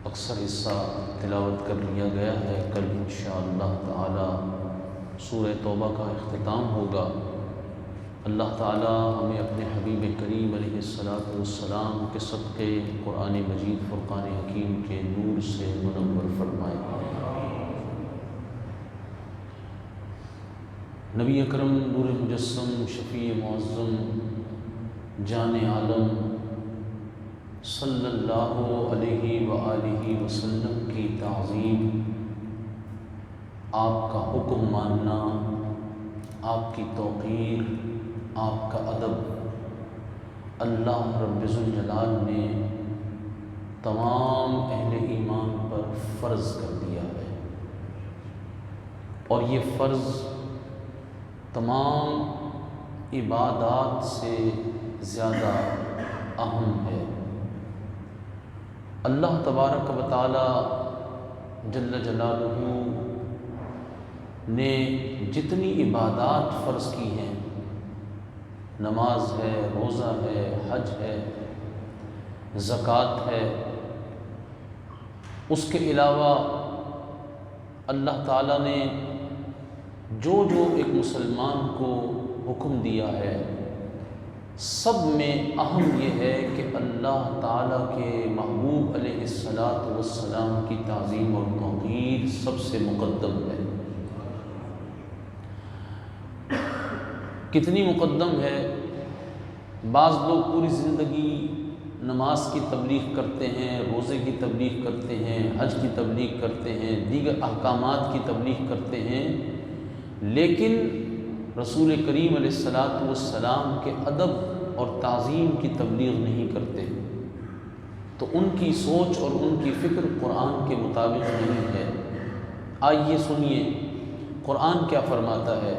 اکثر حصہ تلاوت کر لیا گیا ہے۔ کل انشاءاللہ تعالی سورہ توبہ کا اختتام ہوگا۔ اللہ تعالی ہمیں اپنے حبیب کریم علیہ السلام کے صدقے قرآن مجید فرقان حکیم کے نور سے منور فرمائے۔ نبی اکرم نور مجسم شفیع معظم جان عالم صلی اللہ علیہ وآلہ وسلم کی تعظیم، آپ کا حکم ماننا، آپ کی توقیر، آپ کا ادب اللہ رب ذوالجلال نے تمام اہل ایمان پر فرض کر دیا ہے، اور یہ فرض تمام عبادات سے زیادہ اہم ہے۔ اللہ تبارک و تعالی جل جلالہ نے جتنی عبادات فرض کی ہیں، نماز ہے، روزہ ہے، حج ہے، زکوٰۃ ہے، اس کے علاوہ اللہ تعالیٰ نے جو ایک مسلمان کو حکم دیا ہے، سب میں اہم یہ ہے کہ اللہ تعالیٰ کے محبوب علیہ السلام کی تعظیم اور توقیر سب سے مقدم ہے۔ کتنی مقدم ہے؟ بعض لوگ پوری زندگی نماز کی تبلیغ کرتے ہیں، روزے کی تبلیغ کرتے ہیں، حج کی تبلیغ کرتے ہیں، دیگر احکامات کی تبلیغ کرتے ہیں، لیکن رسول کریم علیہ السلام کے ادب اور تعظیم کی تبلیغ نہیں کرتے، تو ان کی سوچ اور ان کی فکر قرآن کے مطابق نہیں ہے۔ آئیے سنیے قرآن کیا فرماتا ہے،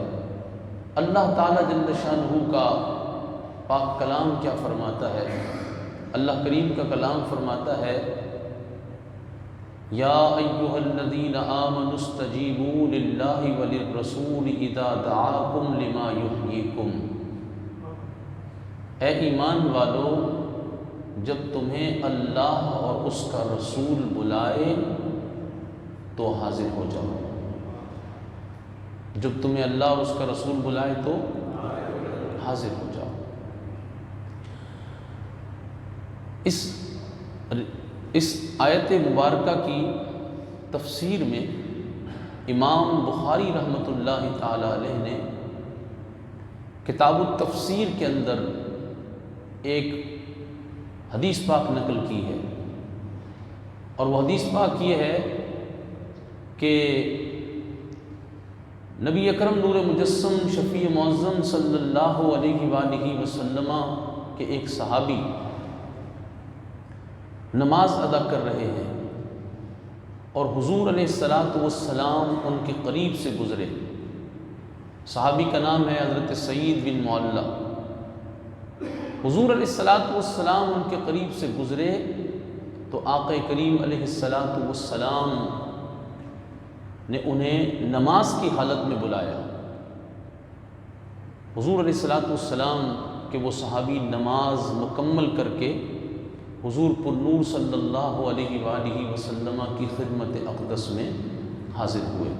اللہ تعالیٰ جل شانہ کا پاک کلام کیا فرماتا ہے۔ اللہ کریم کا کلام فرماتا ہے، یا ایھا الذین آمنوا استجیبوا للہ وللرسول اذا دعاکم لما یحییکم۔ اے ایمان والو، جب تمہیں اللہ اور اس کا رسول بلائے تو حاضر ہو جاؤ۔ جب تمہیں اللہ اور اس کا رسول بلائے تو حاضر ہو جاؤ۔ اس آیت مبارکہ کی تفسیر میں امام بخاری رحمۃ اللہ تعالی علیہ نے کتاب التفسیر کے اندر ایک حدیث پاک نقل کی ہے، اور وہ حدیث پاک یہ ہے کہ نبی اکرم نور مجسم شفیع معظم صلی اللہ علیہ وآلہ وسلم کے ایک صحابی نماز ادا کر رہے ہیں، اور حضور علیہ السلام ان کے قریب سے گزرے۔ صحابی کا نام ہے حضرت سعید بن معلّہ۔ حضور علیہ السلام ان کے قریب سے گزرے تو آقا کریم علیہ السلام نے انہیں نماز کی حالت میں بلایا۔ حضور علیہ السلام کے وہ صحابی نماز مکمل کر کے حضور پر نور صلی اللہ علیہ وآلہ وسلم کی خدمت اقدس میں حاضر ہوئے۔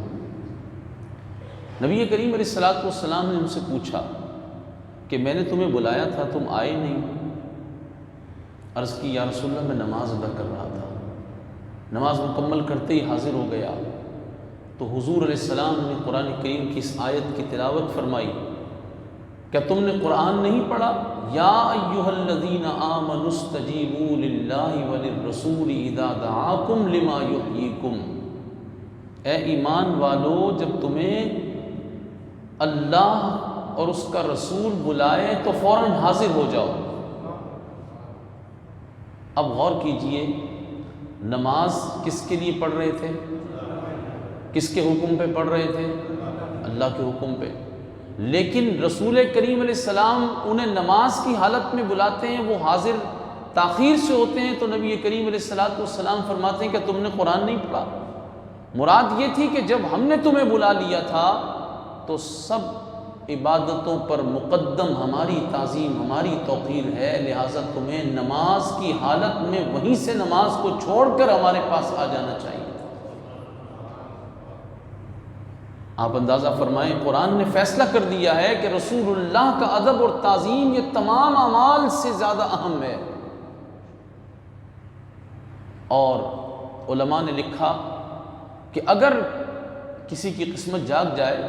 نبی کریم علیہ السلام نے ان سے پوچھا کہ میں نے تمہیں بلایا تھا، تم آئے نہیں۔ عرض کی، یا رسول اللہ، میں نماز ادا کر رہا تھا، نماز مکمل کرتے ہی حاضر ہو گیا۔ تو حضور علیہ السلام نے قرآن کریم کی اس آیت کی تلاوت فرمائی، کیا تم نے قرآن نہیں پڑھا؟ یا ایھا الذین آمنوا استجیبوا للہ وللرسول اذا دعاکم لما یحییکم۔ اے ایمان والو، جب تمہیں اللہ اور اس کا رسول بلائے تو فوراً حاضر ہو جاؤ۔ اب غور کیجئے، نماز کس کے لیے پڑھ رہے تھے؟ کس کے حکم پہ پڑھ رہے تھے؟ اللہ کے حکم پہ۔ لیکن رسول کریم علیہ السلام انہیں نماز کی حالت میں بلاتے ہیں، وہ حاضر تاخیر سے ہوتے ہیں، تو نبی کریم علیہ السلام فرماتے ہیں کہ تم نے قرآن نہیں پڑھا؟ مراد یہ تھی کہ جب ہم نے تمہیں بلا لیا تھا تو سب عبادتوں پر مقدم ہماری تعظیم، ہماری توقیر ہے، لہٰذا تمہیں نماز کی حالت میں وہیں سے نماز کو چھوڑ کر ہمارے پاس آ جانا چاہیے۔ آپ اندازہ فرمائیں، قرآن نے فیصلہ کر دیا ہے کہ رسول اللہ کا ادب اور تعظیم یہ تمام اعمال سے زیادہ اہم ہے۔ اور علماء نے لکھا کہ اگر کسی کی قسمت جاگ جائے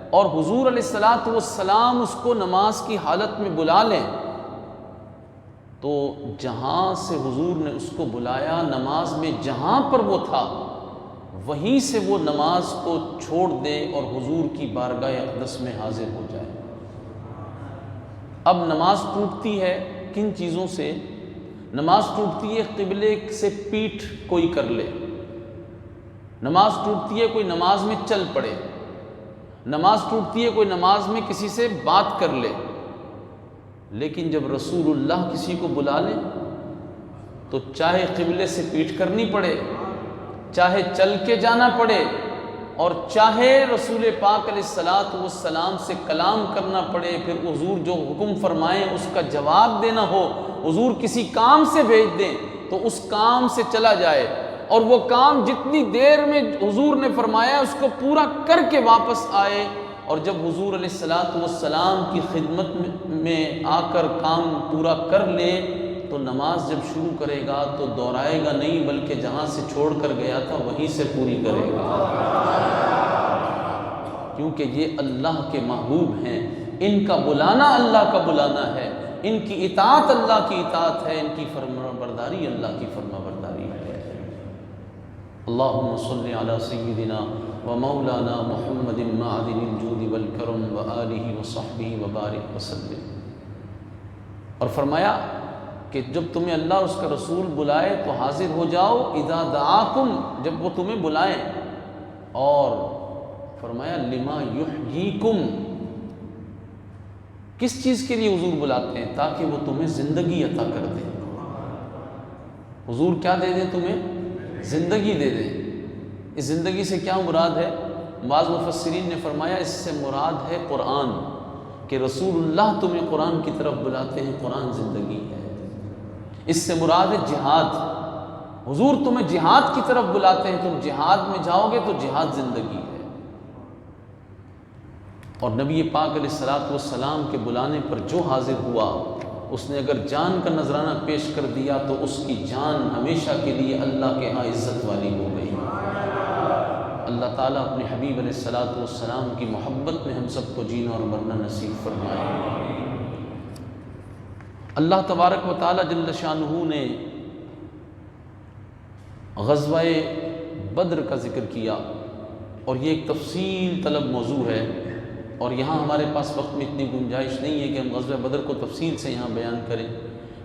اور حضور علیہ الصلاۃ والسلام اس کو نماز کی حالت میں بلا لیں، تو جہاں سے حضور نے اس کو بلایا نماز میں، جہاں پر وہ تھا وہیں سے وہ نماز کو چھوڑ دے اور حضور کی بارگاہ اقدس میں حاضر ہو جائے۔ اب نماز ٹوٹتی ہے کن چیزوں سے؟ نماز ٹوٹتی ہے قبلے سے پیٹھ کوئی کر لے، نماز ٹوٹتی ہے کوئی نماز میں چل پڑے، نماز ٹوٹتی ہے کوئی نماز میں کسی سے بات کر لے۔ لیکن جب رسول اللہ کسی کو بلا لے تو چاہے قبلے سے پیٹھ کرنی پڑے، چاہے چل کے جانا پڑے، اور چاہے رسول پاک علیہ الصلاۃ والسلام سے کلام کرنا پڑے، پھر حضور جو حکم فرمائیں اس کا جواب دینا ہو، حضور کسی کام سے بھیج دیں تو اس کام سے چلا جائے، اور وہ کام جتنی دیر میں حضور نے فرمایا اس کو پورا کر کے واپس آئے۔ اور جب حضور علیہ الصلاۃ والسلام کی خدمت میں آ کر کام پورا کر لے تو نماز جب شروع کرے گا تو دہرائے گا نہیں، بلکہ جہاں سے چھوڑ کر گیا تھا وہیں سے پوری کرے گا، کیونکہ یہ اللہ کے محبوب ہیں، ان کا بلانا اللہ کا بلانا ہے، ان کی اطاعت اللہ کی اطاعت ہے، ان کی فرمانبرداری اللہ کی فرمانبرداری ہے۔ اللہم صلی علی سیدنا و مولانا محمد معدن الجود والکرم وآلہ وصحبہ وبارک وسلم۔ اور فرمایا کہ جب تمہیں اللہ اور اس کا رسول بلائے تو حاضر ہو جاؤ، اذا دعاکم، جب وہ تمہیں بلائیں، اور فرمایا لما یحییکم، کس چیز کے لیے حضور بلاتے ہیں؟ تاکہ وہ تمہیں زندگی عطا کر دیں۔ حضور کیا دے دیں تمہیں؟ زندگی دے دیں۔ اس زندگی سے کیا مراد ہے؟ بعض مفسرین نے فرمایا اس سے مراد ہے قرآن، کہ رسول اللہ تمہیں قرآن کی طرف بلاتے ہیں، قرآن زندگی ہے۔ اس سے مراد ہے جہاد، حضور تمہیں جہاد کی طرف بلاتے ہیں، تم جہاد میں جاؤ گے تو جہاد زندگی ہے۔ اور نبی پاک علیہ الصلاۃ والسلام کے بلانے پر جو حاضر ہوا، اس نے اگر جان کا نذرانہ پیش کر دیا تو اس کی جان ہمیشہ کے لیے اللہ کے ہاں عزت والی ہو گئی۔ اللہ تعالیٰ اپنے حبیب علیہ الصلاۃ والسلام کی محبت میں ہم سب کو جینا اور مرنا نصیب فرمائے۔ اللہ تبارک و تعالیٰ جل شانہ نے غزوہ بدر کا ذکر کیا، اور یہ ایک تفصیل طلب موضوع ہے، اور یہاں ہمارے پاس وقت میں اتنی گنجائش نہیں ہے کہ ہم غزوہ بدر کو تفصیل سے یہاں بیان کریں۔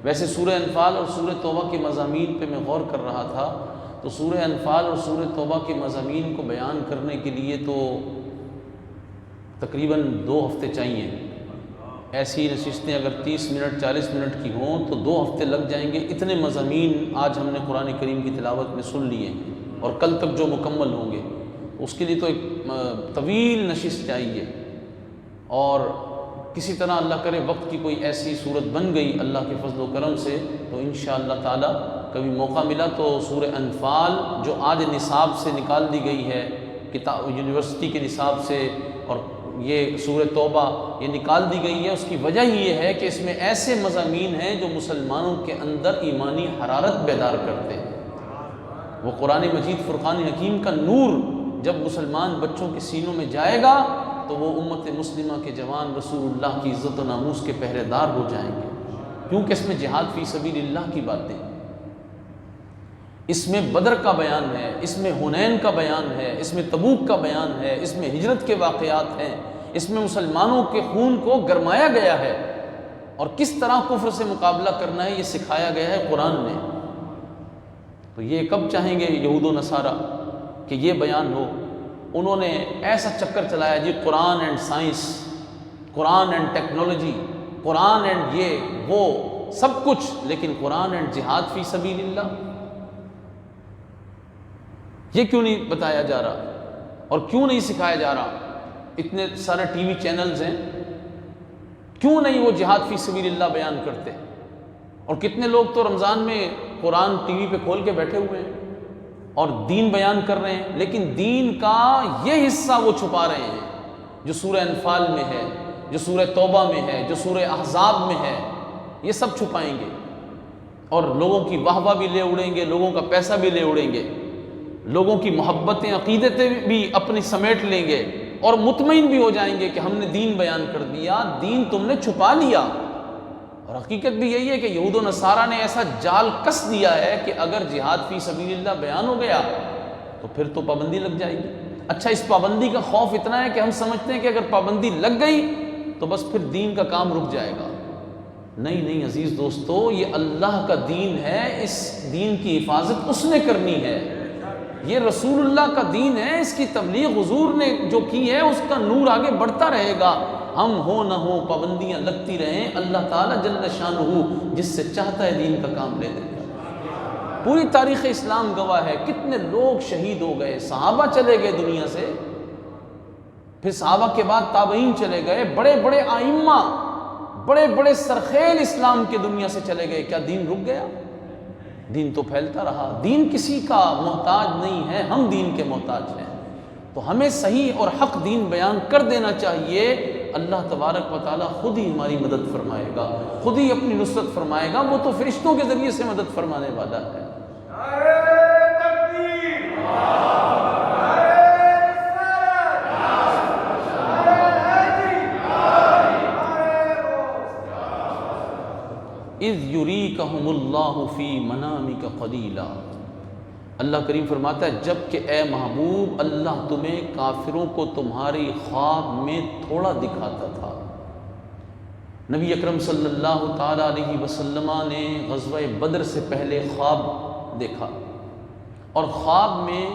ویسے سورہ انفال اور سورہ توبہ کے مضامین پہ میں غور کر رہا تھا، تو سورہ انفال اور سورہ توبہ کے مضامین کو بیان کرنے کے لیے تو تقریباً 2 ہفتے چاہیے۔ ایسی نشستیں اگر 30 منٹ 40 منٹ کی ہوں تو 2 ہفتے لگ جائیں گے۔ اتنے مضامین آج ہم نے قرآن کریم کی تلاوت میں سن لیے ہیں، اور کل تک جو مکمل ہوں گے اس کے لیے تو ایک طویل نشست چاہیے۔ اور کسی طرح اللہ کرے وقت کی کوئی ایسی صورت بن گئی اللہ کے فضل و کرم سے تو انشاءاللہ تعالی کبھی موقع ملا تو سورہ انفال جو آج نصاب سے نکال دی گئی ہے، کتاب یونیورسٹی کے نصاب سے، اور یہ سورہ توبہ یہ نکال دی گئی ہے، اس کی وجہ ہی یہ ہے کہ اس میں ایسے مضامین ہیں جو مسلمانوں کے اندر ایمانی حرارت بیدار کرتے ہیں۔ وہ قرآن مجید فرقان حکیم کا نور جب مسلمان بچوں کے سینوں میں جائے گا تو وہ امت مسلمہ کے جوان رسول اللہ کی عزت و ناموس کے پہرے دار ہو جائیں گے، کیونکہ اس میں جہاد فی سبیل اللہ کی باتیں، اس میں بدر کا بیان ہے، اس میں حنین کا بیان ہے، اس میں تبوک کا بیان ہے، اس میں ہجرت کے واقعات ہیں، اس میں مسلمانوں کے خون کو گرمایا گیا ہے، اور کس طرح کفر سے مقابلہ کرنا ہے یہ سکھایا گیا ہے قرآن نے۔ تو یہ کب چاہیں گے یہود و نصارہ کہ یہ بیان ہو؟ انہوں نے ایسا چکر چلایا جی قرآن اینڈ سائنس، قرآن اینڈ ٹیکنالوجی، قرآن اینڈ یہ وہ سب کچھ، لیکن قرآن اینڈ جہاد فی سبیل اللہ یہ کیوں نہیں بتایا جا رہا، اور کیوں نہیں سکھایا جا رہا؟ اتنے سارے ٹی وی چینلز ہیں، کیوں نہیں وہ جہاد فی سبیل اللہ بیان کرتے؟ اور کتنے لوگ تو رمضان میں قرآن ٹی وی پہ کھول کے بیٹھے ہوئے ہیں اور دین بیان کر رہے ہیں، لیکن دین کا یہ حصہ وہ چھپا رہے ہیں جو سورہ انفال میں ہے، جو سورہ توبہ میں ہے، جو سورہ احزاب میں ہے، یہ سب چھپائیں گے اور لوگوں کی واہ واہ بھی لے اڑیں گے، لوگوں کا پیسہ بھی لے اڑیں گے، لوگوں کی محبتیں عقیدتیں بھی اپنی سمیٹ لیں گے اور مطمئن بھی ہو جائیں گے کہ ہم نے دین بیان کر دیا، دین تم نے چھپا لیا۔ اور حقیقت بھی یہی ہے کہ یہود و نصارہ نے ایسا جال کس دیا ہے کہ اگر جہاد فی سبیل اللہ بیان ہو گیا تو پھر تو پابندی لگ جائے گی۔ اچھا، اس پابندی کا خوف اتنا ہے کہ ہم سمجھتے ہیں کہ اگر پابندی لگ گئی تو بس پھر دین کا کام رک جائے گا۔ نہیں نہیں عزیز دوستو، یہ اللہ کا دین ہے، اس دین کی حفاظت اس نے کرنی ہے، یہ رسول اللہ کا دین ہے، اس کی تبلیغ حضور نے جو کی ہے اس کا نور آگے بڑھتا رہے گا، ہم ہو نہ ہو پابندیاں لگتی رہیں، اللہ تعالیٰ جل شانہ جس سے چاہتا ہے دین کا کام لے دے گا۔ پوری تاریخ اسلام گواہ ہے، کتنے لوگ شہید ہو گئے، صحابہ چلے گئے دنیا سے، پھر صحابہ کے بعد تابعین چلے گئے، بڑے بڑے ائمہ، بڑے بڑے سرخیل اسلام کے دنیا سے چلے گئے، کیا دین رک گیا؟ دین تو پھیلتا رہا۔ دین کسی کا محتاج نہیں ہے، ہم دین کے محتاج ہیں، تو ہمیں صحیح اور حق دین بیان کر دینا چاہیے۔ اللہ تبارک و تعالیٰ خود ہی ہماری مدد فرمائے گا، خود ہی اپنی نصرت فرمائے گا، وہ تو فرشتوں کے ذریعے سے مدد فرمانے والا ہے۔ اذ یریکہم اللہ فی منامک قلیلا، اللہ کریم فرماتا ہے جب کہ اے محبوب اللہ تمہیں کافروں کو تمہاری خواب میں تھوڑا دکھاتا تھا۔ نبی اکرم صلی اللہ تعالیٰ علیہ وسلم نے غزوہ بدر سے پہلے خواب دیکھا اور خواب میں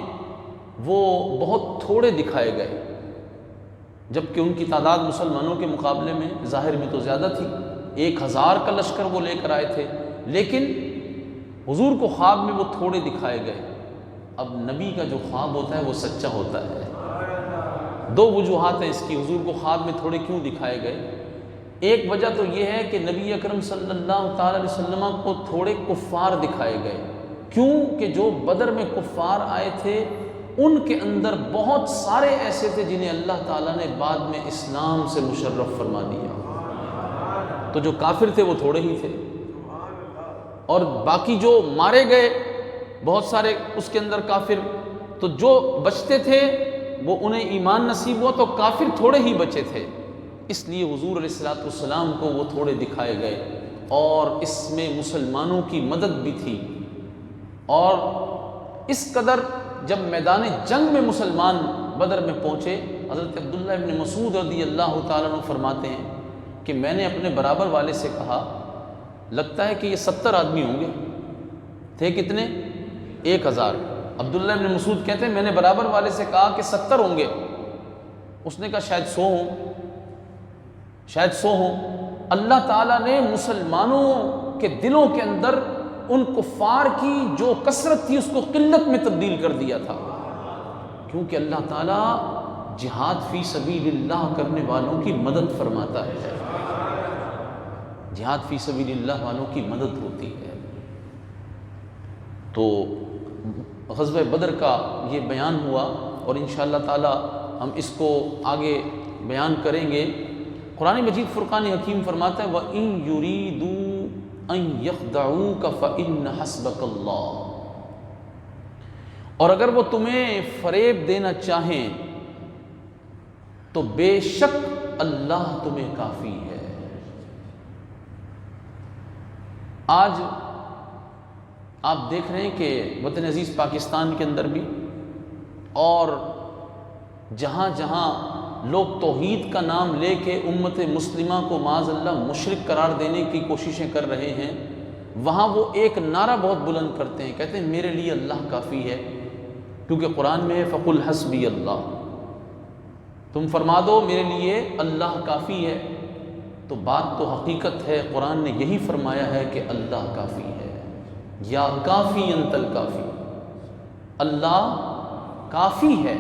وہ بہت تھوڑے دکھائے گئے، جبکہ ان کی تعداد مسلمانوں کے مقابلے میں ظاہر میں تو زیادہ تھی، 1000 کا لشکر وہ لے کر آئے تھے، لیکن حضور کو خواب میں وہ تھوڑے دکھائے گئے۔ اب نبی کا جو خواب ہوتا ہے وہ سچا ہوتا ہے۔ دو وجوہات ہیں اس کی، حضور کو خواب میں تھوڑے کیوں دکھائے گئے۔ ایک وجہ تو یہ ہے کہ نبی اکرم صلی اللہ تعالیٰ علیہ وسلم کو تھوڑے کفار دکھائے گئے، کیوں کہ جو بدر میں کفار آئے تھے ان کے اندر بہت سارے ایسے تھے جنہیں اللہ تعالیٰ نے بعد میں اسلام سے مشرف فرما دیا، تو جو کافر تھے وہ تھوڑے ہی تھے، اور باقی جو مارے گئے بہت سارے اس کے اندر کافر، تو جو بچتے تھے وہ انہیں ایمان نصیب ہوا، تو کافر تھوڑے ہی بچے تھے، اس لیے حضور علیہ السلام کو وہ تھوڑے دکھائے گئے، اور اس میں مسلمانوں کی مدد بھی تھی، اور اس قدر جب میدان جنگ میں مسلمان بدر میں پہنچے، حضرت عبداللہ ابن مسعود رضی اللہ تعالیٰ عنہ فرماتے ہیں کہ میں نے اپنے برابر والے سے کہا لگتا ہے کہ یہ 70 آدمی ہوں گے، تھے کتنے؟ 1000۔ عبداللہ ابن مسعود کہتے ہیں میں نے برابر والے سے کہا کہ 70 ہوں گے، اس نے کہا شاید 100 ہوں، شاید 100 ہوں۔ اللہ تعالیٰ نے مسلمانوں کے دلوں کے اندر ان کفار کی جو کثرت تھی اس کو قلت میں تبدیل کر دیا تھا، کیونکہ اللہ تعالیٰ جہاد فی سبیل اللہ کرنے والوں کی مدد فرماتا ہے، جہاد فی سبیل اللہ والوں کی مدد ہوتی ہے۔ تو غزوہ بدر کا یہ بیان ہوا، اور انشاءاللہ تعالی ہم اس کو آگے بیان کریں گے۔ قرآن مجید فرقان حکیم فرماتا ہے وَإِن يُرِيدُوا أَن يَخْدَعُوكَ فَإِنَّ حَسْبَكَ اللَّهُ، اور اگر وہ تمہیں فریب دینا چاہیں تو بے شک اللہ تمہیں کافی ہے۔ آج آپ دیکھ رہے ہیں کہ وطن عزیز پاکستان کے اندر بھی اور جہاں جہاں لوگ توحید کا نام لے کے امت مسلمہ کو معاذ اللہ مشرک قرار دینے کی کوششیں کر رہے ہیں، وہاں وہ ایک نعرہ بہت بلند کرتے ہیں، کہتے ہیں میرے لیے اللہ کافی ہے، کیونکہ قرآن میں ہے فَقُلْ حَسْبِيَ اللَّهُ، تم فرما دو میرے لیے اللہ کافی ہے۔ تو بات تو حقیقت ہے، قرآن نے یہی فرمایا ہے کہ اللہ کافی ہے، یا کافی انت الکافی، اللہ کافی ہے،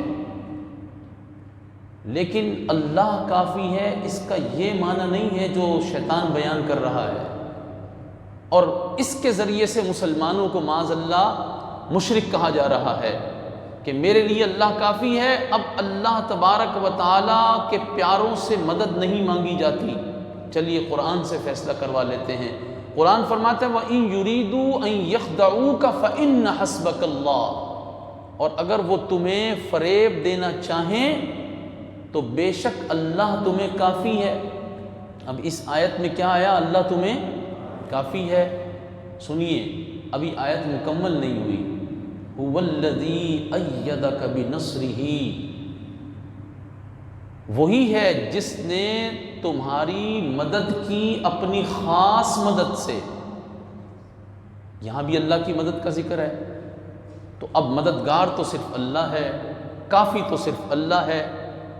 لیکن اللہ کافی ہے اس کا یہ معنی نہیں ہے جو شیطان بیان کر رہا ہے، اور اس کے ذریعے سے مسلمانوں کو معاذ اللہ مشرک کہا جا رہا ہے کہ میرے لیے اللہ کافی ہے۔ اب اللہ تبارک و تعالیٰ کے پیاروں سے مدد نہیں مانگی جاتی۔ چلیے قرآن سے فیصلہ کروا لیتے ہیں۔ قرآن فرماتا ہے وَإِن يُرِيدُوا أَن يَخْدَعُوكَ فَإِنَّ حَسْبَكَ اللَّهُ، اور اگر وہ تمہیں فریب دینا چاہیں تو بے شک اللہ تمہیں کافی ہے۔ اب اس آیت میں کیا آیا؟ اللہ تمہیں کافی ہے۔ سنیے، ابھی آیت مکمل نہیں ہوئی۔ هُوَ الَّذِي أَيَّدَكَ بِنَصْرِهِ، وہی ہے جس نے تمہاری مدد کی اپنی خاص مدد سے۔ یہاں بھی اللہ کی مدد کا ذکر ہے، تو اب مددگار تو صرف اللہ ہے، کافی تو صرف اللہ ہے،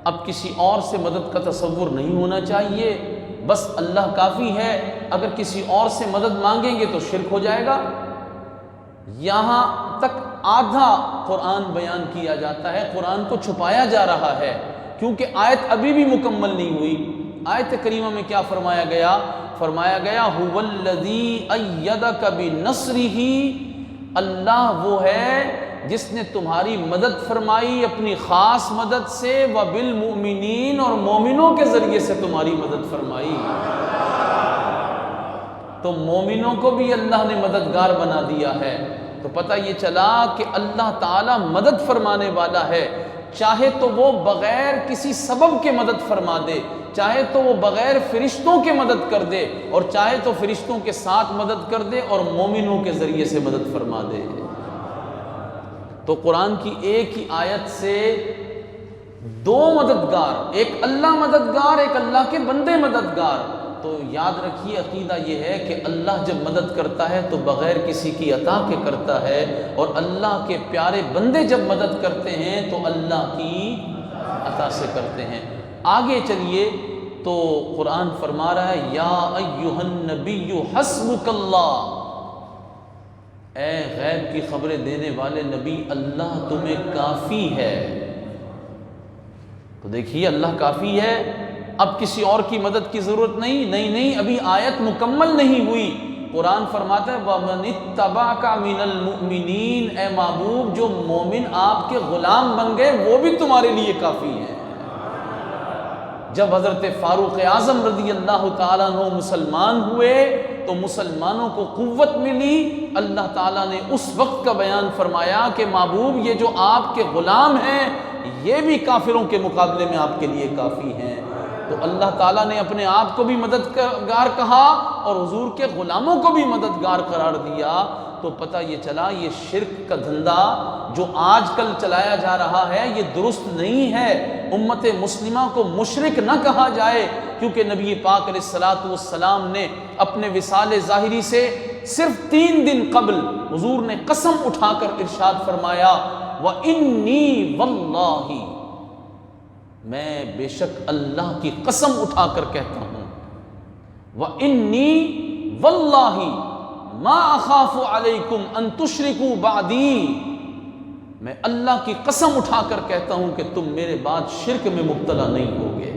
اب کسی اور سے مدد کا تصور نہیں ہونا چاہیے، بس اللہ کافی ہے۔ اگر کسی اور سے مدد مانگیں گے تو شرک ہو جائے گا۔ یہاں تک آدھا قرآن بیان کیا جاتا ہے، قرآن کو چھپایا جا رہا ہے کیونکہ آیت ابھی بھی مکمل نہیں ہوئی۔ آیت کریمہ میں کیا فرمایا گیا؟ فرمایا گیا هُوَ الَّذِي أَيَّدَكَ بِنَصْرِهِ، اللہ وہ ہے جس نے تمہاری مدد فرمائی اپنی خاص مدد سے، وَبِالْمُؤْمِنِينَ، اور مومنوں کے ذریعے سے تمہاری مدد فرمائی۔ تو مومنوں کو بھی اللہ نے مددگار بنا دیا ہے۔ تو پتہ یہ چلا کہ اللہ تعالیٰ مدد فرمانے والا ہے، چاہے تو وہ بغیر کسی سبب کے مدد فرما دے، چاہے تو وہ بغیر فرشتوں کے مدد کر دے، اور چاہے تو فرشتوں کے ساتھ مدد کر دے اور مومنوں کے ذریعے سے مدد فرما دے۔ تو قرآن کی ایک ہی آیت سے دو مددگار، ایک اللہ مددگار، ایک اللہ کے بندے مددگار۔ تو یاد رکھیے عقیدہ یہ ہے کہ اللہ جب مدد کرتا ہے تو بغیر کسی کی عطا کے کرتا ہے، اور اللہ کے پیارے بندے جب مدد کرتے ہیں تو اللہ کی عطا سے کرتے ہیں۔ آگے چلیے تو قرآن فرما رہا ہے یا ایھا النبی حسبک اللہ، اے غیب کی خبریں دینے والے نبی، اللہ تمہیں کافی ہے۔ تو دیکھیے اللہ کافی ہے، اب کسی اور کی مدد کی ضرورت نہیں، ابھی آیت مکمل نہیں ہوئی۔ قرآن فرماتا ہے وَمَنِ اتَّبَعَكَ مِنَ الْمُؤْمِنِينَ، اے محبوب جو مومن آپ کے غلام بن گئے وہ بھی تمہارے لیے کافی ہیں۔ جب حضرت فاروق اعظم رضی اللہ تعالیٰ عنہ مسلمان ہوئے تو مسلمانوں کو قوت ملی، اللہ تعالیٰ نے اس وقت کا بیان فرمایا کہ محبوب یہ جو آپ کے غلام ہیں یہ بھی کافروں کے مقابلے میں آپ کے لیے کافی ہیں۔ تو اللہ تعالیٰ نے اپنے آپ کو بھی مددگار کہا اور حضور کے غلاموں کو بھی مددگار قرار دیا۔ تو پتہ یہ چلا یہ شرک کا دھندا جو آج کل چلایا جا رہا ہے یہ درست نہیں ہے۔ امت مسلمہ کو مشرک نہ کہا جائے، کیونکہ نبی پاک علیہ السلام نے اپنے وصال ظاہری سے صرف 3 دن قبل حضور نے قسم اٹھا کر ارشاد فرمایا وَإِنِّي وَاللَّهِ، میں بے شک اللہ کی قسم اٹھا کر کہتا ہوں وَإِنِّي وَاللَّهِ مَا أَخَافُ عَلَيْكُمْ أَن تُشْرِكُوا بَعْدِي، میں اللہ کی قسم اٹھا کر کہتا ہوں کہ تم میرے بعد شرک میں مبتلا نہیں ہوگے۔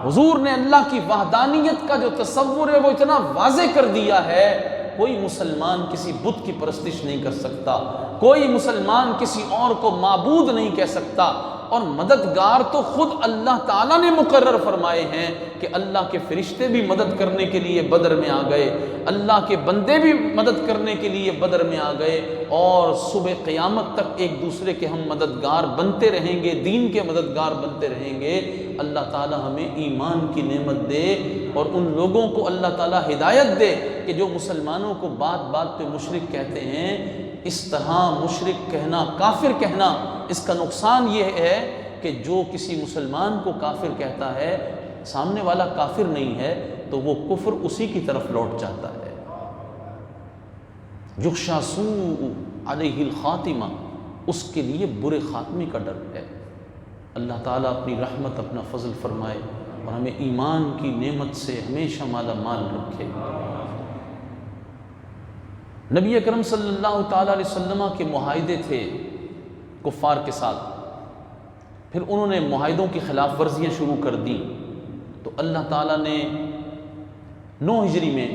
حضور نے اللہ کی وحدانیت کا جو تصور ہے وہ اتنا واضح کر دیا ہے، کوئی مسلمان کسی بت کی پرستش نہیں کر سکتا، کوئی مسلمان کسی اور کو معبود نہیں کہہ سکتا، اور مددگار تو خود اللہ تعالیٰ نے مقرر فرمائے ہیں کہ اللہ کے فرشتے بھی مدد کرنے کے لیے بدر میں آ گئے، اللہ کے بندے بھی مدد کرنے کے لیے بدر میں آ گئے، اور صبح قیامت تک ایک دوسرے کے ہم مددگار بنتے رہیں گے، دین کے مددگار بنتے رہیں گے۔ اللہ تعالیٰ ہمیں ایمان کی نعمت دے اور ان لوگوں کو اللہ تعالیٰ ہدایت دے کہ جو مسلمانوں کو بات بات پہ مشرک کہتے ہیں، اس طرح مشرک کہنا، کافر کہنا، اس کا نقصان یہ ہے کہ جو کسی مسلمان کو کافر کہتا ہے سامنے والا کافر نہیں ہے تو وہ کفر اسی کی طرف لوٹ جاتا ہے۔ یخشی سوء علیہ الخاتمہ، اس کے لیے برے خاتمے کا ڈر ہے۔ اللہ تعالیٰ اپنی رحمت، اپنا فضل فرمائے اور ہمیں ایمان کی نعمت سے ہمیشہ مالا مال رکھے۔ نبی اکرم صلی اللہ تعالیٰ علیہ وسلم کے معاہدے تھے کفار کے ساتھ، پھر انہوں نے معاہدوں کی خلاف ورزیاں شروع کر دیں، تو اللہ تعالیٰ نے 9 ہجری میں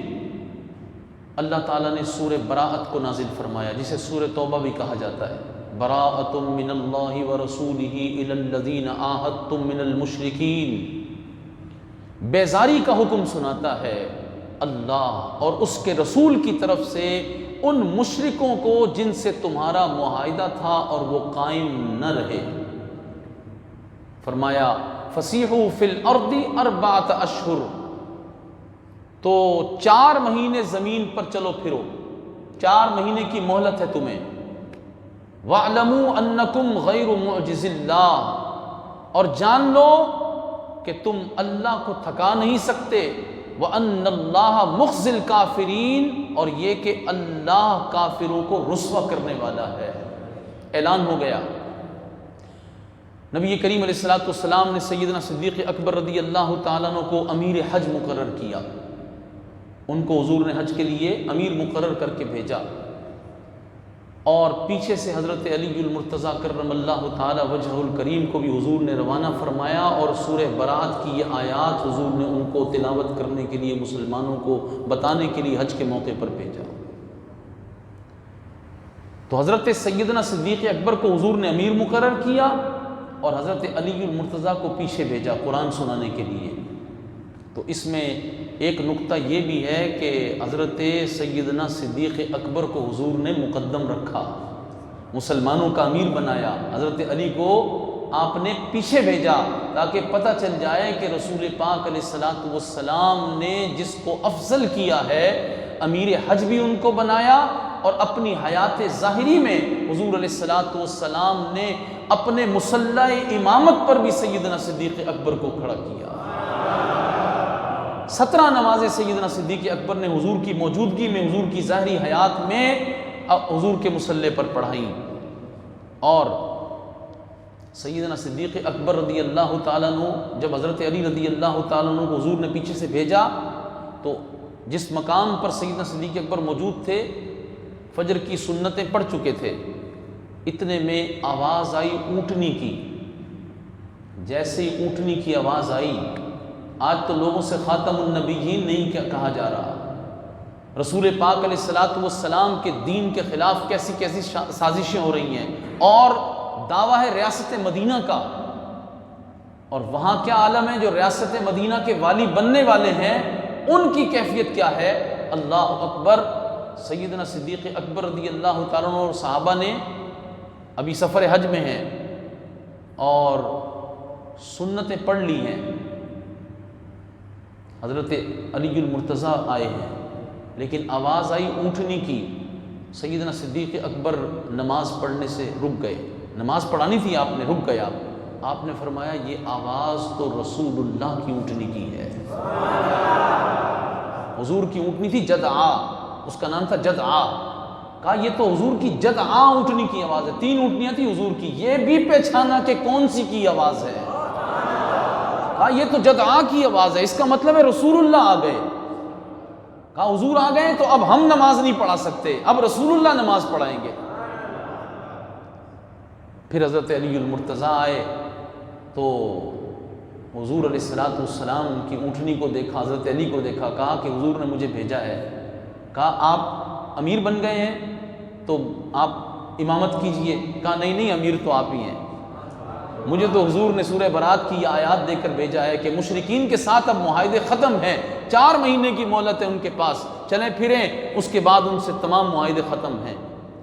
اللہ تعالیٰ نے سورہ براءت کو نازل فرمایا، جسے سورہ توبہ بھی کہا جاتا ہے۔ براءۃ من اللہ ورسولہ الی الذین عاہدتم من المشرکین، بیزاری کا حکم سناتا ہے اللہ اور اس کے رسول کی طرف سے ان مشرکوں کو جن سے تمہارا معاہدہ تھا اور وہ قائم نہ رہے۔ فرمایا فسیحوا فی الارض 4 اشہر، تو 4 مہینے زمین پر چلو پھرو، 4 مہینے کی مہلت ہے تمہیں۔ وَاعْلَمُوا أَنَّكُمْ غَيْرُ مُعْجِزِ اللَّهِ، اور جان لو کہ تم اللہ کو تھکا نہیں سکتے۔ وَأَنَّ اللَّهَ مُخْزِي الْكَافِرِينَ، اور یہ کہ اللہ کافروں کو رسوا کرنے والا ہے۔ اعلان ہو گیا۔ نبی کریم علیہ السلام نے سیدنا صدیق اکبر رضی اللہ تعالیٰ عنہ کو امیر حج مقرر کیا، ان کو حضور نے حج کے لیے امیر مقرر کر کے بھیجا، اور پیچھے سے حضرت علی المرتضیٰ کرم اللہ تعالی وجہہ الکریم کو بھی حضور نے روانہ فرمایا، اور سورہ براءت کی یہ آیات حضور نے ان کو تلاوت کرنے کے لیے، مسلمانوں کو بتانے کے لیے حج کے موقع پر بھیجا۔ تو حضرت سیدنا صدیق اکبر کو حضور نے امیر مقرر کیا، اور حضرت علی المرتضیٰ کو پیچھے بھیجا قرآن سنانے کے لیے۔ تو اس میں ایک نقطہ یہ بھی ہے کہ حضرت سیدنا صدیق اکبر کو حضور نے مقدم رکھا، مسلمانوں کا امیر بنایا، حضرت علی کو آپ نے پیچھے بھیجا تاکہ پتہ چل جائے کہ رسول پاک علیہ السلام نے جس کو افضل کیا ہے، امیر حج بھی ان کو بنایا، اور اپنی حیات ظاہری میں حضور علیہ السلام نے اپنے مصلی امامت پر بھی سیدنا صدیق اکبر کو کھڑا کیا۔ 17 نمازیں سیدنا صدیق اکبر نے حضور کی موجودگی میں، حضور کی ظاہری حیات میں حضور کے مصلی پر پڑھائیں۔ اور سیدنا صدیق اکبر رضی اللہ تعالیٰ عنہ جب حضرت علی رضی اللہ تعالیٰ عنہ کو حضور نے پیچھے سے بھیجا، تو جس مقام پر سیدنا صدیق اکبر موجود تھے، فجر کی سنتیں پڑھ چکے تھے، اتنے میں آواز آئی اونٹنی کی۔ جیسے ہی اونٹنی کی آواز آئی، آج تو لوگوں سے خاتم النبیین نہیں کہا جا رہا، رسول پاک علیہ السلام کے دین کے خلاف کیسی کیسی سازشیں ہو رہی ہیں، اور دعویٰ ہے ریاست مدینہ کا، اور وہاں کیا عالم ہے، جو ریاست مدینہ کے والی بننے والے ہیں ان کی کیفیت کیا ہے۔ اللہ اکبر۔ سیدنا صدیق اکبر رضی اللہ تعالیٰ عنہ اور صحابہ نے ابھی سفر حج میں ہیں اور سنتیں پڑھ لی ہیں، حضرت علی المرتضیٰ آئے ہیں، لیکن آواز آئی اونٹنی کی۔ سیدنا صدیق اکبر نماز پڑھنے سے رک گئے، نماز پڑھانی تھی آپ نے، رک گئے آپ نے فرمایا یہ آواز تو رسول اللہ کی اونٹنی کی ہے۔ حضور کی اونٹنی تھی جدعا، اس کا نام تھا جدعا۔ کہا یہ تو حضور کی جدعا اونٹنی کی آواز ہے، 3 اونٹنیاں تھی حضور کی، یہ بھی پہچانا کہ کون سی کی آواز ہے۔ کہا یہ تو جدعا کی آواز ہے، اس کا مطلب ہے رسول اللہ آ گئے۔ کہا حضور آ گئے تو اب ہم نماز نہیں پڑھا سکتے، اب رسول اللہ نماز پڑھائیں گے۔ پھر حضرت علی المرتضیٰ آئے تو حضور علیہ السلام ان کی اونٹنی کو دیکھا، حضرت علی کو دیکھا، کہا کہ حضور نے مجھے بھیجا ہے۔ کہا آپ امیر بن گئے ہیں تو آپ امامت کیجئے۔ کہا نہیں امیر تو آپ ہی ہیں، مجھے تو حضور نے سورہ براءت کی آیات دے کر بھیجا ہے کہ مشرکین کے ساتھ اب معاہدے ختم ہیں، 4 مہینے کی مہلت ہے ان کے پاس، چلیں پھریں، اس کے بعد ان سے تمام معاہدے ختم ہیں،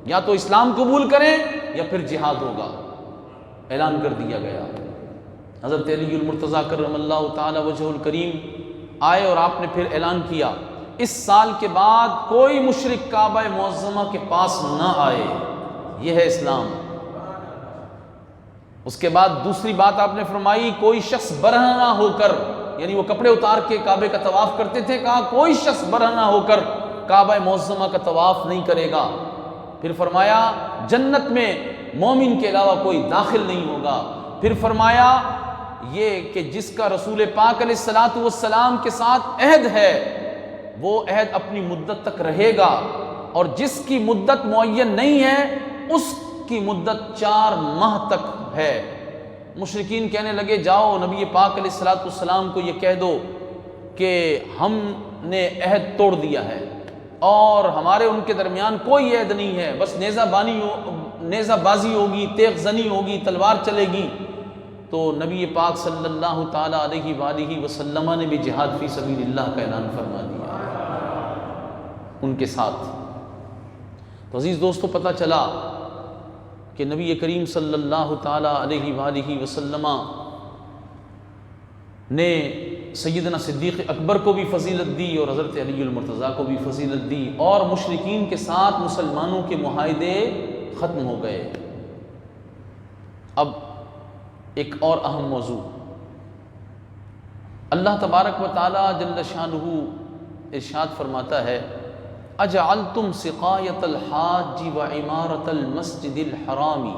یا تو اسلام قبول کریں یا پھر جہاد ہوگا۔ اعلان کر دیا گیا۔ حضرت علی المرتضیٰ کرم اللہ تعالی وجہ الکریم آئے اور آپ نے پھر اعلان کیا اس سال کے بعد کوئی مشرک کعبہ معظمہ کے پاس نہ آئے، یہ ہے اسلام۔ اس کے بعد دوسری بات آپ نے فرمائی، کوئی شخص برہنہ ہو کر، یعنی وہ کپڑے اتار کے کعبے کا طواف کرتے تھے، کہا کوئی شخص برہنہ ہو کر کعبہ معظمہ کا طواف نہیں کرے گا۔ پھر فرمایا جنت میں مومن کے علاوہ کوئی داخل نہیں ہوگا۔ پھر فرمایا یہ کہ جس کا رسول پاک علیہ السلام کے ساتھ عہد ہے وہ عہد اپنی مدت تک رہے گا، اور جس کی مدت معین نہیں ہے اس کی مدت 4 ماہ تک ہے۔ مشرکین کہنے لگے جاؤ نبی پاک علیہ الصلوۃ والسلام کو یہ کہہ دو کہ ہم نے عہد توڑ دیا ہے اور ہمارے ان کے درمیان کوئی عہد نہیں ہے، بس نیزہ بازی ہوگی، تیغ زنی ہوگی، تلوار چلے گی۔ تو نبی پاک صلی اللہ تعالیٰ علیہ وآلہ وسلم نے بھی جہاد فی سبیل اللہ کا اعلان فرما دیا ان کے ساتھ۔ تو عزیز دوستو، پتہ چلا کہ نبی کریم صلی اللہ تعالیٰ علیہ وآلہ وسلم نے سیدنا صدیق اکبر کو بھی فضیلت دی اور حضرت علی المرتضیٰ کو بھی فضیلت دی، اور مشرکین کے ساتھ مسلمانوں کے معاہدے ختم ہو گئے۔ اب ایک اور اہم موضوع، اللہ تبارک و تعالی جل شانہ ارشاد فرماتا ہے اجعلتم سقایۃ الحاج وعمارۃ المسجد الحرام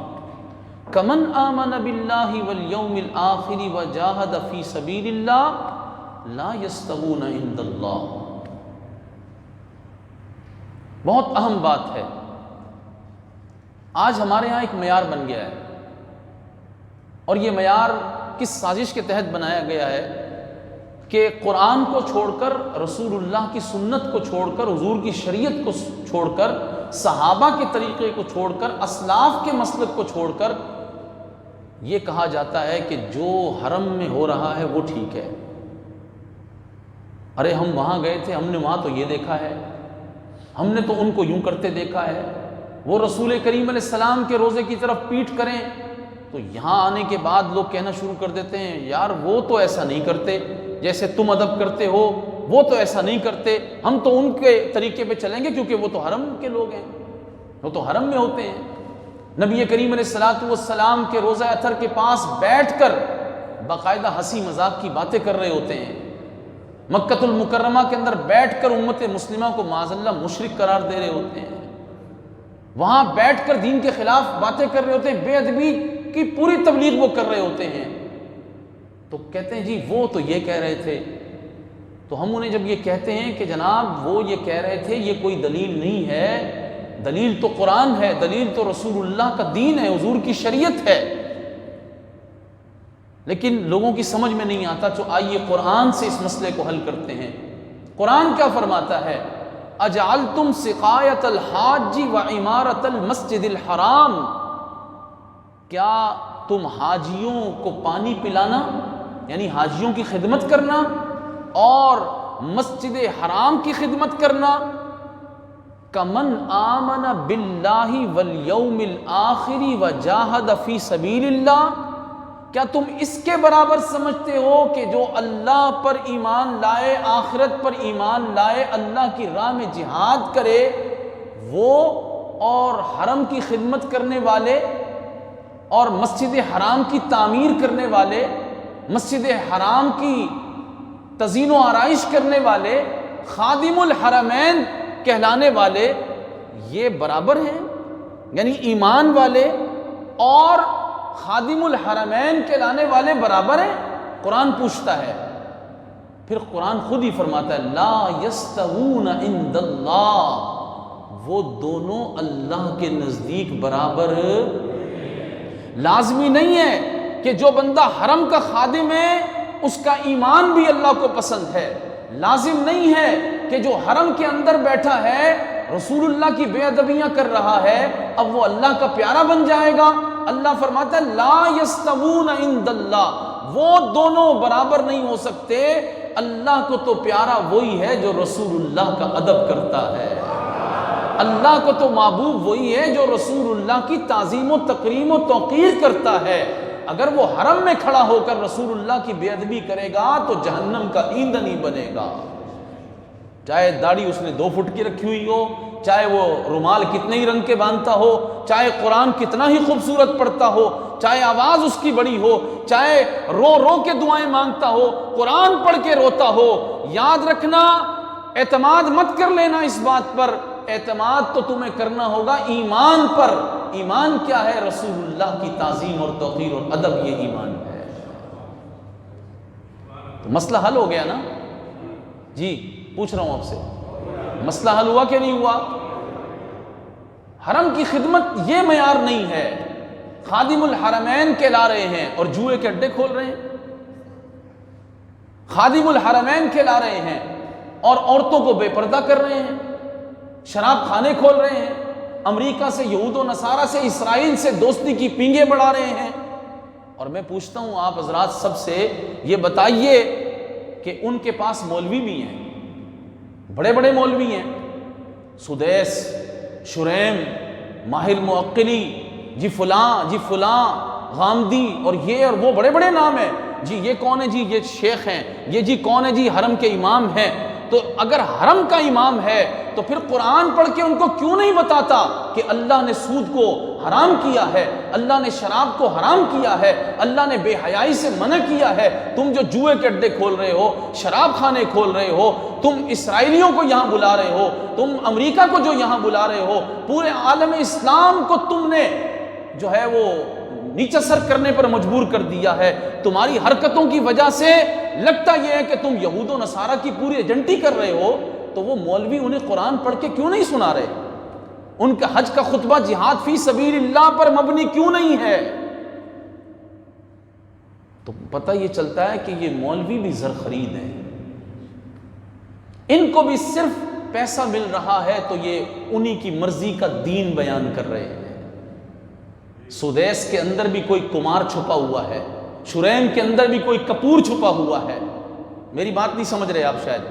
کمن آمن باللہ والیوم الآخر وجاہد فی سبیل اللہ لا یستوون عند اللہ۔ بہت اہم بات ہے۔ آج ہمارے ہاں ایک معیار بن گیا ہے، اور یہ معیار کس سازش کے تحت بنایا گیا ہے کہ قرآن کو چھوڑ کر، رسول اللہ کی سنت کو چھوڑ کر، حضور کی شریعت کو چھوڑ کر، صحابہ کے طریقے کو چھوڑ کر، اسلاف کے مسلک کو چھوڑ کر یہ کہا جاتا ہے کہ جو حرم میں ہو رہا ہے وہ ٹھیک ہے۔ ارے ہم وہاں گئے تھے، ہم نے وہاں تو یہ دیکھا ہے، ہم نے تو ان کو یوں کرتے دیکھا ہے، وہ رسول کریم علیہ السلام کے روزے کی طرف پیٹھ کریں تو یہاں آنے کے بعد لوگ کہنا شروع کر دیتے ہیں یار وہ تو ایسا نہیں کرتے جیسے تم ادب کرتے ہو، وہ تو ایسا نہیں کرتے، ہم تو ان کے طریقے پہ چلیں گے کیونکہ وہ تو حرم کے لوگ ہیں، وہ تو حرم میں ہوتے ہیں۔ نبی کریم علیہ الصلوۃ والسلام کے روزہ اطہر کے پاس بیٹھ کر باقاعدہ ہنسی مذاق کی باتیں کر رہے ہوتے ہیں، مکۃ المکرمہ کے اندر بیٹھ کر امت مسلمہ کو معاذ اللہ مشرک قرار دے رہے ہوتے ہیں، وہاں بیٹھ کر دین کے خلاف باتیں کر رہے ہوتے ہیں، بے ادبی کی پوری تبلیغ وہ کر رہے ہوتے ہیں۔ تو کہتے ہیں جی وہ تو یہ کہہ رہے تھے، تو ہم انہیں جب یہ کہتے ہیں کہ جناب وہ یہ کہہ رہے تھے یہ کوئی دلیل نہیں ہے، دلیل تو قرآن ہے، دلیل تو رسول اللہ کا دین ہے، حضور کی شریعت ہے، لیکن لوگوں کی سمجھ میں نہیں آتا۔ تو آئیے قرآن سے اس مسئلے کو حل کرتے ہیں۔ قرآن کیا فرماتا ہے؟ اجعلتم سقایۃ الحاج وعمارۃ المسجد الحرام، کیا تم حاجیوں کو پانی پلانا یعنی حاجیوں کی خدمت کرنا اور مسجد حرام کی خدمت کرنا، کمن آمن باللہ والیوم الآخر وجاہد فی سبیل اللہ، کیا تم اس کے برابر سمجھتے ہو کہ جو اللہ پر ایمان لائے، آخرت پر ایمان لائے، اللہ کی راہ میں جہاد کرے وہ، اور حرم کی خدمت کرنے والے اور مسجد حرام کی تعمیر کرنے والے، مسجد حرام کی تزئین و آرائش کرنے والے، خادم الحرمین کہلانے والے، یہ برابر ہیں؟ یعنی ایمان والے اور خادم الحرمین کہلانے والے برابر ہیں؟ قرآن پوچھتا ہے۔ پھر قرآن خود ہی فرماتا ہے لا یستوون عند اللہ، وہ دونوں اللہ کے نزدیک برابر لازمی نہیں ہے کہ جو بندہ حرم کا خادم ہے اس کا ایمان بھی اللہ کو پسند ہے، لازم نہیں ہے کہ جو حرم کے اندر بیٹھا ہے رسول اللہ کی بے ادبیاں کر رہا ہے اب وہ اللہ کا پیارا بن جائے گا۔ اللہ فرماتا ہے لا یستوون عند اللہ، وہ دونوں برابر نہیں ہو سکتے۔ اللہ کو تو پیارا وہی ہے جو رسول اللہ کا ادب کرتا ہے، اللہ کو تو محبوب وہی ہے جو رسول اللہ کی تعظیم و تکریم و توقیر کرتا ہے۔ اگر وہ حرم میں کھڑا ہو کر رسول اللہ کی بے ادبی کرے گا تو جہنم کا ایندھن ہی بنے گا، چاہے داڑھی اس نے 2 فٹ کی رکھی ہوئی ہو، چاہے وہ رومال کتنے ہی رنگ کے باندھتا ہو، چاہے قرآن کتنا ہی خوبصورت پڑھتا ہو، چاہے آواز اس کی بڑی ہو، چاہے رو رو کے دعائیں مانگتا ہو، قرآن پڑھ کے روتا ہو۔ یاد رکھنا، اعتماد مت کر لینا اس بات پر، اعتماد تو تمہیں کرنا ہوگا ایمان پر۔ ایمان کیا ہے؟ رسول اللہ کی تعظیم اور توقیر اور ادب، یہ ایمان ہے۔ تو مسئلہ حل ہو گیا نا؟ جی پوچھ رہا ہوں آپ سے، مسئلہ حل ہوا کہ نہیں ہوا؟ حرم کی خدمت یہ معیار نہیں ہے خادم الحرمین کہلا رہے ہیں اور جوئے کے اڈے کھول رہے ہیں، خادم الحرمین کہلا رہے ہیں اور عورتوں کو بے پردہ کر رہے ہیں، شراب خانے کھول رہے ہیں، امریکہ سے، یہود و نصارہ سے، اسرائیل سے دوستی کی پینگیں بڑھا رہے ہیں۔ اور میں پوچھتا ہوں آپ حضرات سب سے، یہ بتائیے کہ ان کے پاس مولوی بھی ہیں، بڑے بڑے مولوی ہیں، سدیس، شریم، ماہر معقلی، جی فلاں غامدی اور یہ اور وہ بڑے بڑے نام ہیں، جی یہ کون ہے، جی یہ شیخ ہیں، یہ جی کون ہے، جی حرم کے امام ہیں۔ تو اگر حرم کا امام ہے تو پھر قرآن پڑھ کے ان کو کیوں نہیں بتاتا کہ اللہ نے سود کو حرام کیا ہے، اللہ نے شراب کو حرام کیا ہے، اللہ نے بے حیائی سے منع کیا ہے؟ تم جو جوئے کے اڈے کھول رہے ہو، شراب خانے کھول رہے ہو، تم اسرائیلیوں کو یہاں بلا رہے ہو، تم امریکہ کو جو یہاں بلا رہے ہو، پورے عالم اسلام کو تم نے جو ہے وہ نیچا سر کرنے پر مجبور کر دیا ہے۔ تمہاری حرکتوں کی وجہ سے لگتا یہ ہے کہ تم یہود و نصارہ کی پوری ایجنٹی کر رہے ہو، تو وہ مولوی انہیں قرآن پڑھ کے کیوں نہیں سنا رہے؟ ان کا حج کا خطبہ جہاد فی سبیل اللہ پر مبنی کیوں نہیں ہے؟ تو پتہ یہ چلتا ہے کہ یہ مولوی بھی زر خرید ہیں، ان کو بھی صرف پیسہ مل رہا ہے تو یہ انہی کی مرضی کا دین بیان کر رہے ہیں۔ سدیس کے اندر بھی کوئی کمار چھپا ہوا ہے، شریم کے اندر بھی کوئی کپور چھپا ہوا ہے۔ میری بات نہیں سمجھ رہے، آپ شاید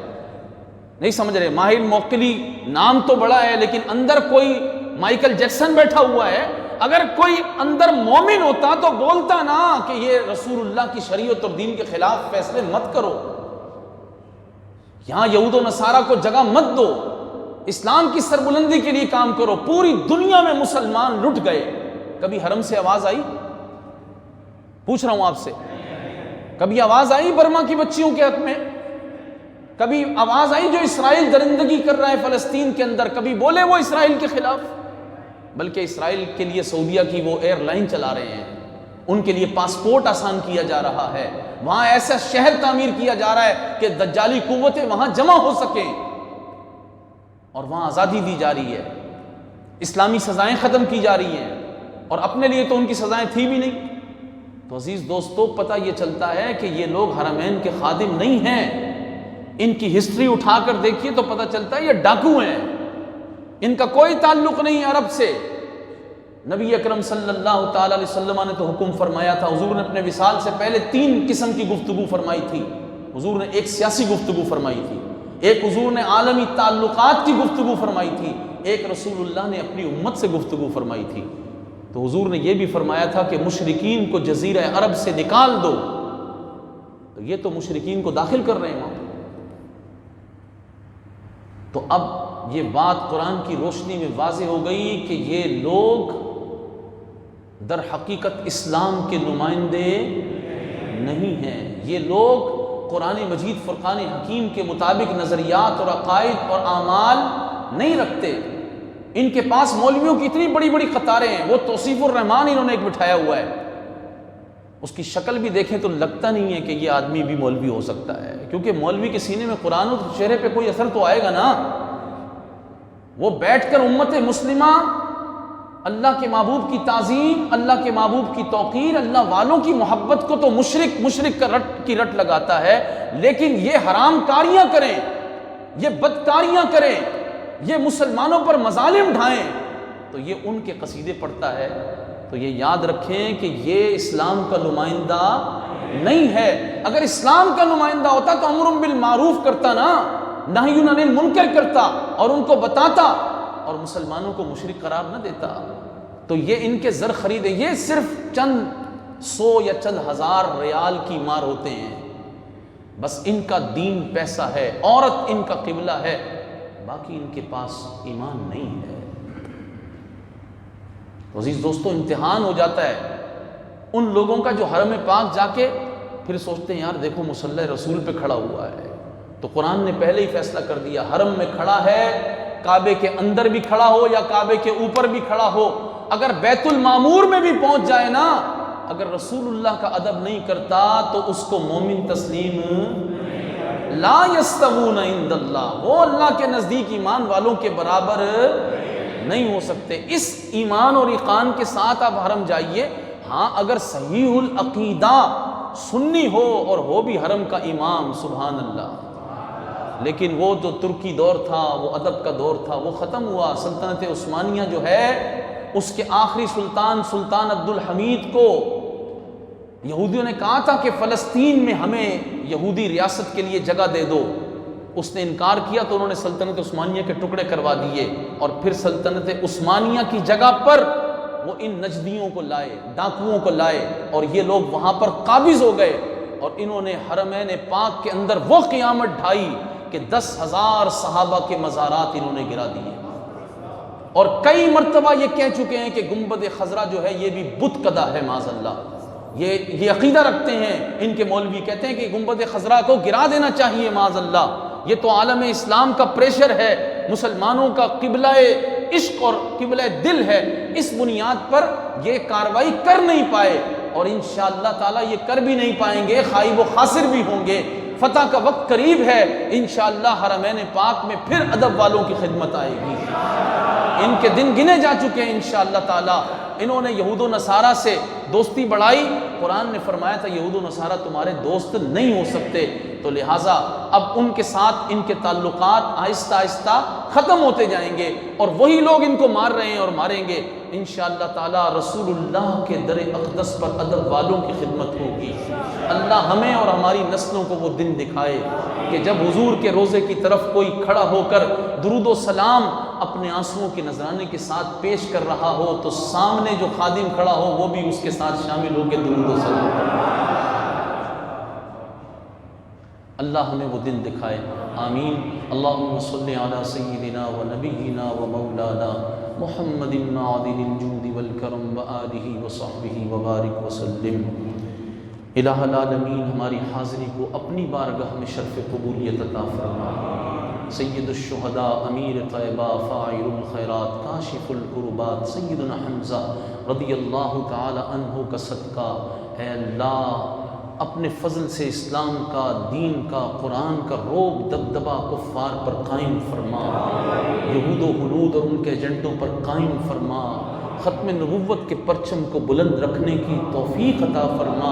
نہیں سمجھ رہے۔ ماہر موکلی نام تو بڑا ہے لیکن اندر کوئی مائیکل جیکسن بیٹھا ہوا ہے۔ اگر کوئی اندر مومن ہوتا تو بولتا نا کہ یہ رسول اللہ کی شریعت اور دین کے خلاف فیصلے مت کرو، یہاں یہود و نصارہ کو جگہ مت دو، اسلام کی سربلندی کے لیے کام کرو۔ پوری دنیا میں مسلمان لٹ گئے، کبھی حرم سے آواز آئی؟ پوچھ رہا ہوں آپ سے، کبھی آواز آئی برما کی بچیوں کے حق میں؟ کبھی آواز آئی جو اسرائیل درندگی کر رہا ہے فلسطین کے اندر، کبھی بولے وہ اسرائیل کے خلاف؟ بلکہ اسرائیل کے لیے سعودیہ کی وہ ایئر لائن چلا رہے ہیں، ان کے لیے پاسپورٹ آسان کیا جا رہا ہے، وہاں ایسا شہر تعمیر کیا جا رہا ہے کہ دجالی قوتیں وہاں جمع ہو سکیں، اور وہاں آزادی دی جا رہی ہے، اسلامی سزائیں ختم کی جا رہی ہیں، اور اپنے لیے تو ان کی سزائیں تھی بھی نہیں۔ تو عزیز دوستو، پتہ یہ چلتا ہے کہ یہ لوگ حرمین کے خادم نہیں ہیں۔ ان کی ہسٹری اٹھا کر دیکھیے تو پتہ چلتا ہے یہ ڈاکو ہیں، ان کا کوئی تعلق نہیں عرب سے۔ نبی اکرم صلی اللہ تعالی علیہ وسلم نے تو حکم فرمایا تھا، حضور نے اپنے وصال سے پہلے 3 قسم کی گفتگو فرمائی تھی۔ حضور نے ایک سیاسی گفتگو فرمائی تھی، ایک حضور نے عالمی تعلقات کی گفتگو فرمائی تھی، ایک رسول اللہ نے اپنی امت سے گفتگو فرمائی تھی۔ تو حضور نے یہ بھی فرمایا تھا کہ مشرکین کو جزیرہ عرب سے نکال دو، تو یہ تو مشرکین کو داخل کر رہے ہیں وہاں۔ تو اب یہ بات قرآن کی روشنی میں واضح ہو گئی کہ یہ لوگ در حقیقت اسلام کے نمائندے نہیں ہیں، یہ لوگ قرآن مجید فرقان حکیم کے مطابق نظریات اور عقائد اور اعمال نہیں رکھتے۔ ان کے پاس مولویوں کی اتنی بڑی بڑی قطاریں ہیں، وہ توصیف الرحمان انہوں نے ایک بٹھایا ہوا ہے، اس کی شکل بھی دیکھیں تو لگتا نہیں ہے کہ یہ آدمی بھی مولوی ہو سکتا ہے، کیونکہ مولوی کے سینے میں قرآن و چہرے پہ کوئی اثر تو آئے گا نا۔ وہ بیٹھ کر امت مسلمہ اللہ کے محبوب کی تعظیم، اللہ کے محبوب کی توقیر، اللہ والوں کی محبت کو تو مشرک کی رٹ لگاتا ہے، لیکن یہ حرام کاریاں کریں، یہ بدکاریاں کریں، یہ مسلمانوں پر مظالم ڈھائیں تو یہ ان کے قصیدے پڑھتا ہے۔ تو یہ یاد رکھیں کہ یہ اسلام کا نمائندہ نہیں ہے۔ اگر اسلام کا نمائندہ ہوتا تو امر بالمعروف کرتا نا، نہی عن المنکر کرتا اور ان کو بتاتا اور مسلمانوں کو مشرک قرار نہ دیتا۔ تو یہ ان کے زر خریدے، یہ صرف چند 100 یا چند ہزار ریال کی مار ہوتے ہیں، بس ان کا دین پیسہ ہے، عورت ان کا قبلہ ہے، باقی ان کے پاس ایمان نہیں ہے۔ تو عزیز دوستو، امتحان ہو جاتا ہے ان لوگوں کا جو حرم پاک جا کے پھر سوچتے ہیں یار دیکھو مصلی رسول پہ کھڑا ہوا ہے۔ تو قرآن نے پہلے ہی فیصلہ کر دیا، حرم میں کھڑا ہے، کعبے کے اندر بھی کھڑا ہو یا کعبے کے اوپر بھی کھڑا ہو، اگر بیت المعمور میں بھی پہنچ جائے نا، اگر رسول اللہ کا ادب نہیں کرتا تو اس کو مومن تسلیم لا یستوون عند اللہ، وہ اللہ کے نزدیک ایمان والوں کے برابر نہیں ہو سکتے۔ اس ایمان اور ایقان کے ساتھ آپ حرم جائیے، ہاں اگر صحیح العقیدہ سنی ہو اور ہو بھی حرم کا امام، سبحان اللہ، لیکن وہ جو ترکی دور تھا، وہ ادب کا دور تھا، وہ ختم ہوا۔ سلطنت عثمانیہ جو ہے اس کے آخری سلطان سلطان عبد الحمید کو یہودیوں نے کہا تھا کہ فلسطین میں ہمیں یہودی ریاست کے لیے جگہ دے دو، اس نے انکار کیا تو انہوں نے سلطنت عثمانیہ کے ٹکڑے کروا دیے، اور پھر سلطنت عثمانیہ کی جگہ پر وہ ان نجدیوں کو لائے، ڈاکوؤں کو لائے، اور یہ لوگ وہاں پر قابض ہو گئے، اور انہوں نے حرمین پاک کے اندر وہ قیامت ڈھائی کہ 10,000 صحابہ کے مزارات انہوں نے گرا دیے، اور کئی مرتبہ یہ کہہ چکے ہیں کہ گنبد خضرا جو ہے یہ بھی بت کدہ ہے، معاذ اللہ۔ یہ عقیدہ رکھتے ہیں، ان کے مولوی کہتے ہیں کہ گنبد خضرا کو گرا دینا چاہیے، معاذ اللہ۔ یہ تو عالم اسلام کا پریشر ہے، مسلمانوں کا قبلہ عشق اور قبلہ دل ہے، اس بنیاد پر یہ کاروائی کر نہیں پائے، اور انشاءاللہ تعالی یہ کر بھی نہیں پائیں گے، خائب و خاسر بھی ہوں گے۔ فتح کا وقت قریب ہے، انشاءاللہ حرمین پاک میں پھر ادب والوں کی خدمت آئے گی، ان کے دن گنے جا چکے ہیں انشاءاللہ تعالی۔ انہوں نے یہود و نصارہ سے دوستی بڑھائی، قرآن نے فرمایا تھا یہود و نصارہ تمہارے دوست نہیں ہو سکتے، تو لہٰذا اب ان کے ساتھ ان کے تعلقات آہستہ آہستہ ختم ہوتے جائیں گے، اور وہی لوگ ان کو مار رہے ہیں اور ماریں گے انشاءاللہ تعالی۔ رسول اللہ کے در اقدس پر ادب والوں کی خدمت ہوگی۔ اللہ ہمیں اور ہماری نسلوں کو وہ دن دکھائے کہ جب حضور کے روضے کی طرف کوئی کھڑا ہو کر درود و سلام اپنے آنسوؤں کے نذرانے کے ساتھ پیش کر رہا ہو تو سامنے جو خادم کھڑا ہو وہ بھی اس کے ساتھ شامل ہو کے درود و سلام کرے۔ اللہ ہمیں وہ دن دکھائے، آمین۔ اللہم صلی علی سیدنا و نبینا و مولانا محمد معدن الجود والکرم و آلہ و صحبہ وبارک وسلم۔ الہ العالمین ہماری حاضری کو اپنی بارگاہ میں شرف قبولیت عطا فرما۔ سید الشہداء، امیر طیبہ، فاعل الخیرات، کاشف الکربات، سیدنا حمزہ رضی اللہ تعالی عنہ کا صدقہ، اے اللہ اپنے فضل سے اسلام کا، دین کا، قرآن کا روب دبدبہ کفار پر قائم فرما، یہود و ہنود اور ان کے ایجنٹوں پر قائم فرما، ختم نبوت کے پرچم کو بلند رکھنے کی توفیق عطا فرما۔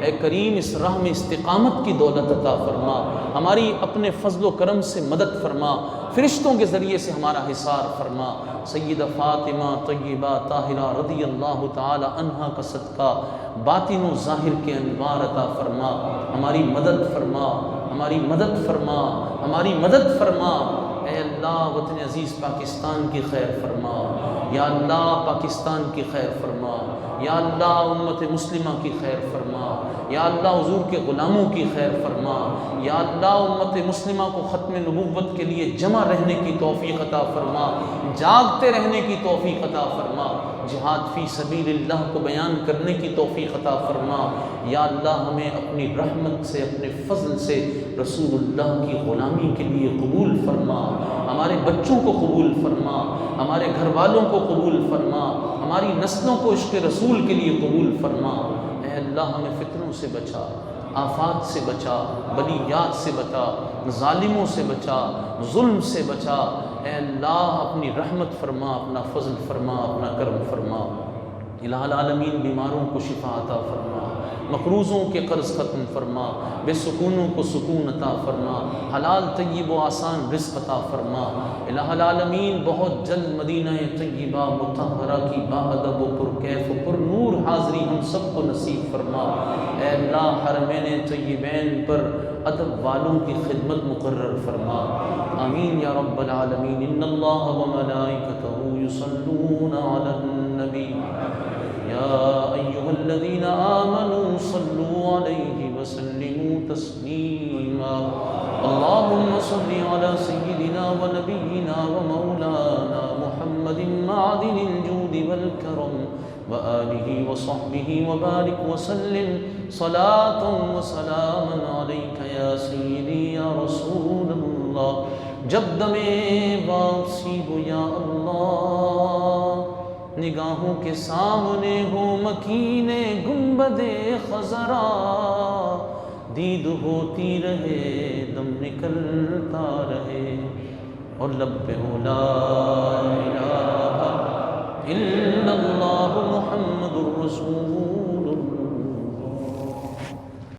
اے کریم اس راہ میں استقامت کی دولت عطا فرما، ہماری اپنے فضل و کرم سے مدد فرما، فرشتوں کے ذریعے سے ہمارا حصار فرما۔ سیدہ فاطمہ طیبہ طاہرہ رضی اللہ تعالی عنہا کا صدقہ باطن و ظاہر کے انوار عطا فرما، ہماری مدد فرما، ہماری مدد فرما، ہماری مدد فرما۔ اے اللہ وطن عزیز پاکستان کی خیر فرما، یا اللہ پاکستان کی خیر فرما، یا اللہ امت مسلمہ کی خیر فرما، یا اللہ حضور کے غلاموں کی خیر فرما، یا اللہ امت مسلمہ کو ختم نبوت کے لیے جمع رہنے کی توفیق عطا فرما، جاگتے رہنے کی توفیق عطا فرما، جہاد فی سبیل اللہ کو بیان کرنے کی توفیق عطا فرما۔ یا اللہ ہمیں اپنی رحمت سے، اپنے فضل سے رسول اللہ کی غلامی کے لیے قبول فرما، ہمارے بچوں کو قبول فرما، ہمارے گھر والوں کو قبول فرما، ہماری نسلوں کو عشق رسول کے لیے قبول فرما۔ اے اللہ ہمیں فتنوں سے بچا، آفات سے بچا، بلیات سے بچا، ظالموں سے بچا، ظلم سے بچا۔ اے اللہ اپنی رحمت فرما، اپنا فضل فرما، اپنا کرم فرما۔ الہ العالمین بیماروں کو شفا عطا فرما، مقروضوں کے قرض ختم فرما، بے سکونوں کو سکون عطا فرما، حلال طیب و آسان رزق عطا فرما۔ الہ العالمین بہت جلد مدینہ طیبہ مطہرہ کی باادب و پرکیف و پر نور حاضری ہم سب کو نصیب فرما۔ اے اللہ حرمین طیبین پر ادب والوں کی خدمت مقرر فرما، آمین یا رب العالمین۔ ان اللہ و ملائکتہ یصلون علی النبی یا ایہا الذین آمنوا صلوا علیہ وسلموا تسلیما۔ اللہم صل علی سیدنا و نبینا و مولانا محمد معدن الجود والکرم وآلہ وصحبہ وبارک وسلم صلاة و سلاما علیک یا سیدی یا رسول اللہ۔ جب دم واپسی ہو یا اللہ، نگاہوں کے سامنے ہو مکین گنبد خضرا، دید ہوتی رہے دم نکلتا رہے اور لب پہ ہو لا الہ الا اللہ محمد الرسول